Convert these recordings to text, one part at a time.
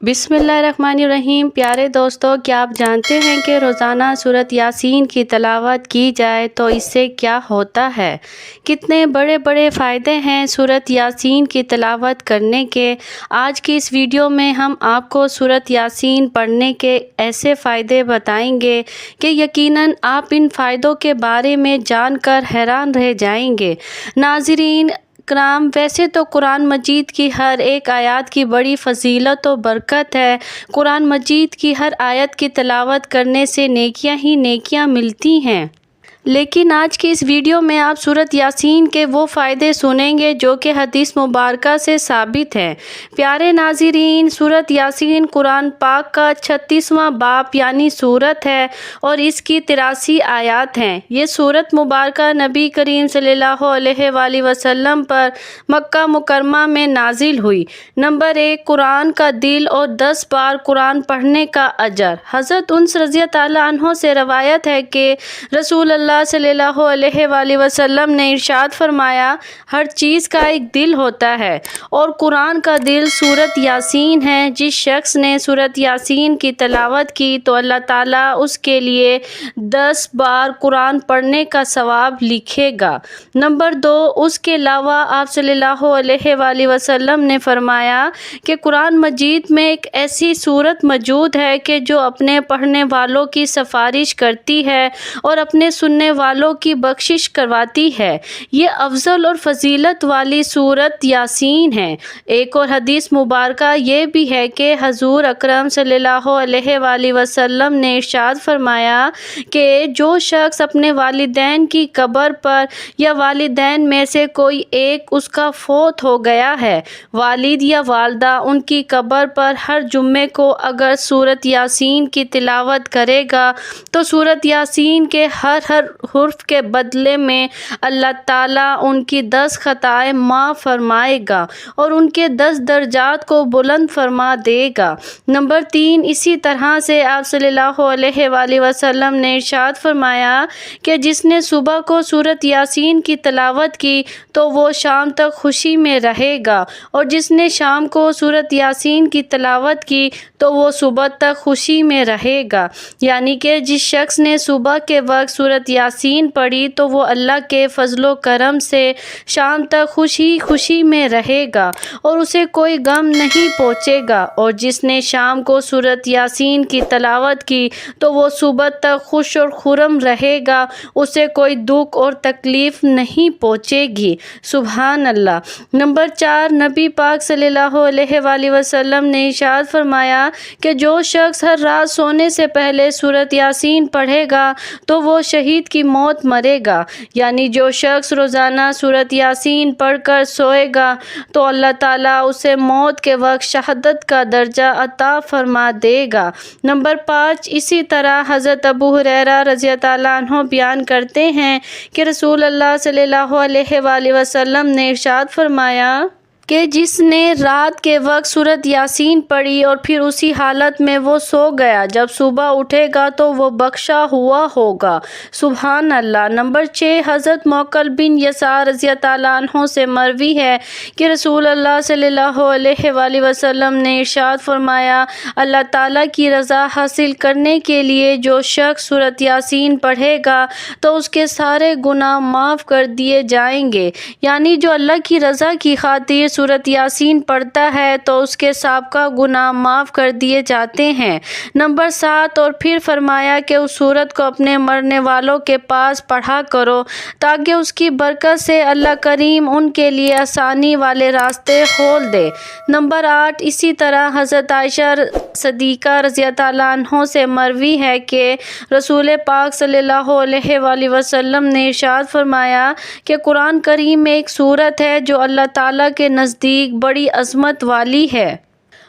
بسم اللہ الرحمن الرحیم۔ پیارے دوستو، کیا آپ جانتے ہیں کہ روزانہ سورۃ یاسین کی تلاوت کی جائے تو اس سے کیا ہوتا ہے؟ کتنے بڑے بڑے فائدے ہیں سورۃ یاسین کی تلاوت کرنے کے۔ آج کی اس ویڈیو میں ہم آپ کو سورۃ یاسین پڑھنے کے ایسے فائدے بتائیں گے کہ یقیناً آپ ان فائدوں کے بارے میں جان کر حیران رہ جائیں گے۔ ناظرین کرام، ویسے تو قرآن مجید کی ہر ایک آیات کی بڑی فضیلت و برکت ہے۔ قرآن مجید کی ہر آیت کی تلاوت کرنے سے نیکیاں ہی نیکیاں ملتی ہیں، لیکن آج کی اس ویڈیو میں آپ سورۃ یاسین کے وہ فائدے سنیں گے جو کہ حدیث مبارکہ سے ثابت ہیں۔ پیارے ناظرین، سورۃ یاسین قرآن پاک کا 36واں باب یعنی سورت ہے اور اس کی 83 آیات ہیں۔ یہ سورت مبارکہ نبی کریم صلی اللہ علیہ وآلہ وسلم پر مکہ مکرمہ میں نازل ہوئی۔ نمبر 1، قرآن کا دل اور 10 بار قرآن پڑھنے کا اجر۔ حضرت انس رضی اللہ عنہ سے روایت ہے کہ رسول اللہ صلی اللہ علیہ وآلہ وسلم نے ارشاد فرمایا، ہر چیز کا ایک دل ہوتا ہے اور قرآن کا دل سورۃ یاسین ہے۔ جس شخص نے سورۃ یاسین کی تلاوت کی تو اللہ تعالیٰ اس کے لیے 10 بار قرآن پڑھنے کا ثواب لکھے گا۔ نمبر 2، اس کے علاوہ آپ صلی اللہ علیہ وآلہ وسلم نے فرمایا کہ قرآن مجید میں ایک ایسی سورت موجود ہے کہ جو اپنے پڑھنے والوں کی سفارش کرتی ہے اور اپنے سننے والوں کی بخشش کرواتی ہے۔ یہ افضل اور فضیلت والی سورت یاسین ہے۔ ایک اور حدیث مبارکہ یہ بھی ہے کہ حضور اکرم صلی اللہ علیہ وآلہ وسلم نے ارشاد فرمایا کہ جو شخص اپنے والدین کی قبر پر یا والدین میں سے کوئی ایک اس کا فوت ہو گیا ہے، والد یا والدہ، ان کی قبر پر ہر جمعے کو اگر سورت یاسین کی تلاوت کرے گا تو سورت یاسین کے ہر حرف کے بدلے میں اللہ تعالیٰ ان کی 10 خطائیں معاف فرمائے گا اور ان کے 10 درجات کو بلند فرما دے گا۔ نمبر 3، اسی طرح سے آپ صلی اللہ علیہ وآلہ وسلم نے ارشاد فرمایا کہ جس نے صبح کو سورت یاسین کی تلاوت کی تو وہ شام تک خوشی میں رہے گا، اور جس نے شام کو سورت یاسین کی تلاوت کی تو وہ صبح تک خوشی میں رہے گا۔ یعنی کہ جس شخص نے صبح کے وقت سورت یاسین پڑھی تو وہ اللہ کے فضل و کرم سے شام تک خوشی میں رہے گا اور اسے کوئی غم نہیں پہنچے گا، اور جس نے شام کو سورت یاسین کی تلاوت کی تو وہ صبح تک خوش اور خرم رہے گا، اسے کوئی دکھ اور تکلیف نہیں پہنچے گی۔ سبحان اللہ۔ نمبر 4، نبی پاک صلی اللہ علیہ وآلہ وسلم نے ارشاد فرمایا کہ جو شخص ہر رات سونے سے پہلے سورت یاسین پڑھے گا تو وہ شہید کی موت مرے گا۔ یعنی جو شخص روزانہ سورت یاسین پڑھ کر سوئے گا تو اللہ تعالیٰ اسے موت کے وقت شہادت کا درجہ عطا فرما دے گا۔ نمبر 5، اسی طرح حضرت ابو ہریرہ رضی اللہ عنہ بیان کرتے ہیں کہ رسول اللہ صلی اللہ علیہ وآلہ وسلم نے ارشاد فرمایا کہ جس نے رات کے وقت سورت یاسین پڑھی اور پھر اسی حالت میں وہ سو گیا، جب صبح اٹھے گا تو وہ بخشا ہوا ہوگا۔ سبحان اللہ۔ نمبر 6، حضرت موکل بن یسار رضی اللہ عنہ سے مروی ہے کہ رسول اللہ صلی اللہ علیہ وآلہ وسلم نے ارشاد فرمایا، اللہ تعالیٰ کی رضا حاصل کرنے کے لیے جو شخص سورت یاسین پڑھے گا تو اس کے سارے گناہ معاف کر دیے جائیں گے۔ یعنی جو اللہ کی رضا کی خاطر سورت یاسین پڑھتا ہے تو اس کے سابقہ گناہ معاف کر دیے جاتے ہیں۔ نمبر 7، اور پھر فرمایا کہ اس سورت کو اپنے مرنے والوں کے پاس پڑھا کرو تاکہ اس کی برکت سے اللہ کریم ان کے لیے آسانی والے راستے کھول دے۔ نمبر 8، اسی طرح حضرت عائشہ صدیقہ رضی اللہ عنہ سے مروی ہے کہ رسول پاک صلی اللہ علیہ وآلہ وسلم نے ارشاد فرمایا کہ قرآن کریم میں ایک سورت ہے جو اللہ تعالیٰ کے نزدیک بڑی عظمت والی ہے،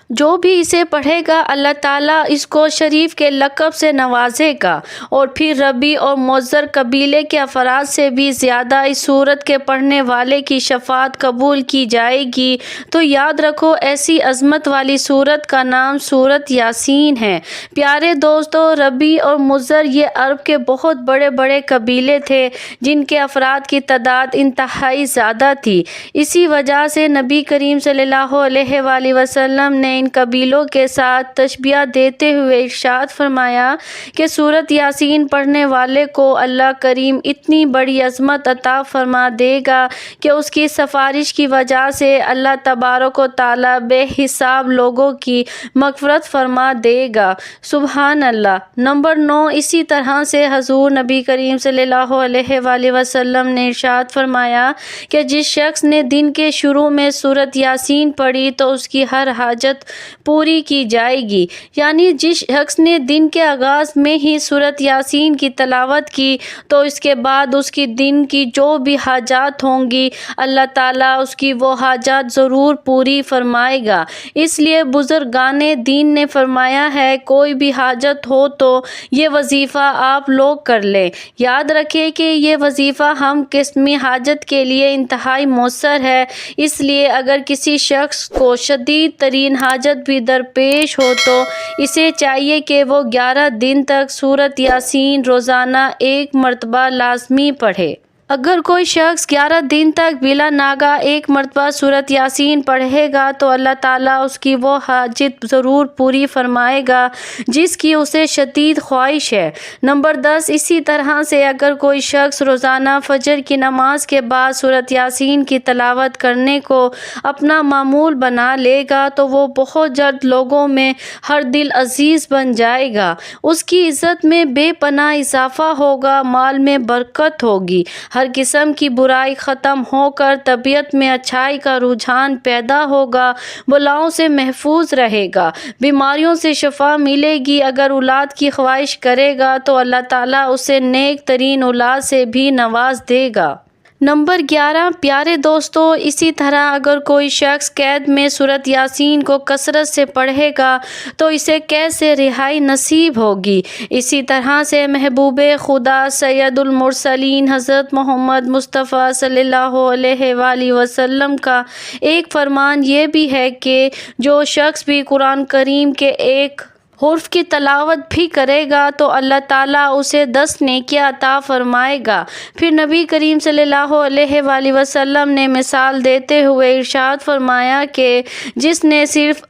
جو بھی اسے پڑھے گا اللہ تعالیٰ اس کو شریف کے لقب سے نوازے گا، اور پھر ربی اور مضر قبیلے کے افراد سے بھی زیادہ اس سورت کے پڑھنے والے کی شفاعت قبول کی جائے گی۔ تو یاد رکھو، ایسی عظمت والی سورت کا نام سورت یاسین ہے۔ پیارے دوستو، ربی اور مضر یہ عرب کے بہت بڑے بڑے قبیلے تھے جن کے افراد کی تعداد انتہائی زیادہ تھی۔ اسی وجہ سے نبی کریم صلی اللہ علیہ وآلہ وسلم نے ان قبیلوں کے ساتھ تشبیہ دیتے ہوئے ارشاد فرمایا کہ سورۃ یاسین پڑھنے والے کو اللہ کریم اتنی بڑی عظمت عطا فرما دے گا کہ اس کی سفارش کی وجہ سے اللہ تبارک و تعالیٰ بے حساب لوگوں کی مغفرت فرما دے گا۔ سبحان اللہ۔ نمبر 9، اسی طرح سے حضور نبی کریم صلی اللہ علیہ وآلہ وسلم نے ارشاد فرمایا کہ جس شخص نے دن کے شروع میں سورۃ یاسین پڑھی تو اس کی ہر حاجت پوری کی جائے گی، یعنی جس شخص نے دن کے آغاز میں ہی سورۃ یاسین کی تلاوت کی تو اس کے بعد اس کی دن کی جو بھی حاجات ہوں گی اللہ تعالیٰ اس کی وہ حاجات ضرور پوری فرمائے گا۔ اس لیے بزرگان دین نے فرمایا ہے کوئی بھی حاجت ہو تو یہ وظیفہ آپ لوگ کر لیں۔ یاد رکھیں کہ یہ وظیفہ ہم قسمی حاجت کے لیے انتہائی مؤثر ہے، اس لیے اگر کسی شخص کو شدید ترین حاجت بھی درپیش ہو تو اسے چاہیے کہ وہ 11 دن تک سورۃ یاسین روزانہ 1 مرتبہ لازمی پڑھے۔ اگر کوئی شخص 11 دن تک بلا ناغہ 1 مرتبہ سورۃ یاسین پڑھے گا تو اللہ تعالیٰ اس کی وہ حاجت ضرور پوری فرمائے گا جس کی اسے شدید خواہش ہے۔ نمبر 10، اسی طرح سے اگر کوئی شخص روزانہ فجر کی نماز کے بعد سورۃ یاسین کی تلاوت کرنے کو اپنا معمول بنا لے گا تو وہ بہت جلد لوگوں میں ہر دل عزیز بن جائے گا، اس کی عزت میں بے پناہ اضافہ ہوگا، مال میں برکت ہوگی، ہر قسم کی برائی ختم ہو کر طبیعت میں اچھائی کا رجحان پیدا ہوگا، بلاؤں سے محفوظ رہے گا، بیماریوں سے شفا ملے گی۔ اگر اولاد کی خواہش کرے گا تو اللہ تعالیٰ اسے نیک ترین اولاد سے بھی نواز دے گا۔ نمبر 11، پیارے دوستو، اسی طرح اگر کوئی شخص قید میں سورۃ یاسین کو کثرت سے پڑھے گا تو اسے قید سے رہائی نصیب ہوگی۔ اسی طرح سے محبوب خدا سید المرسلین حضرت محمد مصطفیٰ صلی اللہ علیہ وآلہ وسلم کا ایک فرمان یہ بھی ہے کہ جو شخص بھی قرآن کریم کے ایک حرف کی تلاوت بھی کرے گا تو اللہ تعالیٰ اسے 10 نیکیاں عطا فرمائے گا۔ پھر نبی کریم صلی اللہ علیہ وآلہ وسلم نے مثال دیتے ہوئے ارشاد فرمایا کہ جس نے صرف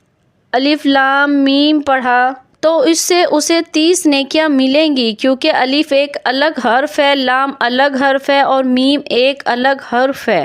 الف لام میم پڑھا تو اس سے اسے 30 نیکیاں ملیں گی، کیونکہ الف ایک الگ حرف ہے، لام الگ حرف ہے اور میم ایک الگ حرف ہے،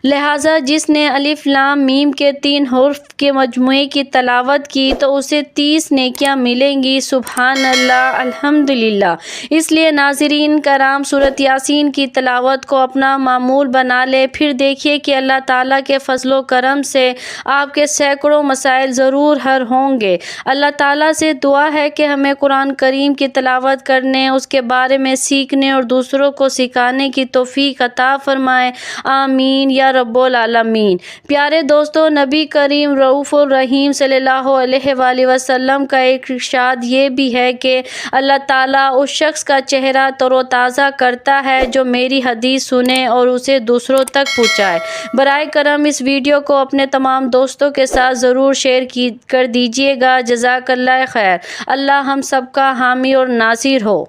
لہٰذا جس نے الف لام میم کے 3 حرف کے مجموعے کی تلاوت کی تو اسے 30 نیکیاں ملیں گی۔ سبحان اللہ، الحمدللہ۔ اس لیے ناظرین کرام سورۃ یاسین کی تلاوت کو اپنا معمول بنا لے، پھر دیکھیے کہ اللہ تعالیٰ کے فضل و کرم سے آپ کے سینکڑوں مسائل ضرور حل ہوں گے۔ اللہ تعالیٰ سے دعا ہے کہ ہمیں قرآن کریم کی تلاوت کرنے، اس کے بارے میں سیکھنے اور دوسروں کو سکھانے کی توفیق عطا فرمائے، آمین یا رب العالمین۔ پیارے دوستو، نبی کریم رؤوف الرحیم صلی اللہ علیہ وآلہ وسلم کا ایک ارشاد یہ بھی ہے کہ اللہ تعالیٰ اس شخص کا چہرہ تر و تازہ کرتا ہے جو میری حدیث سنے اور اسے دوسروں تک پہنچائے۔ برائے کرم اس ویڈیو کو اپنے تمام دوستوں کے ساتھ ضرور شیئر کر دیجیے گا۔ جزاک اللہ خیر۔ اللہ ہم سب کا حامی اور ناصر ہو۔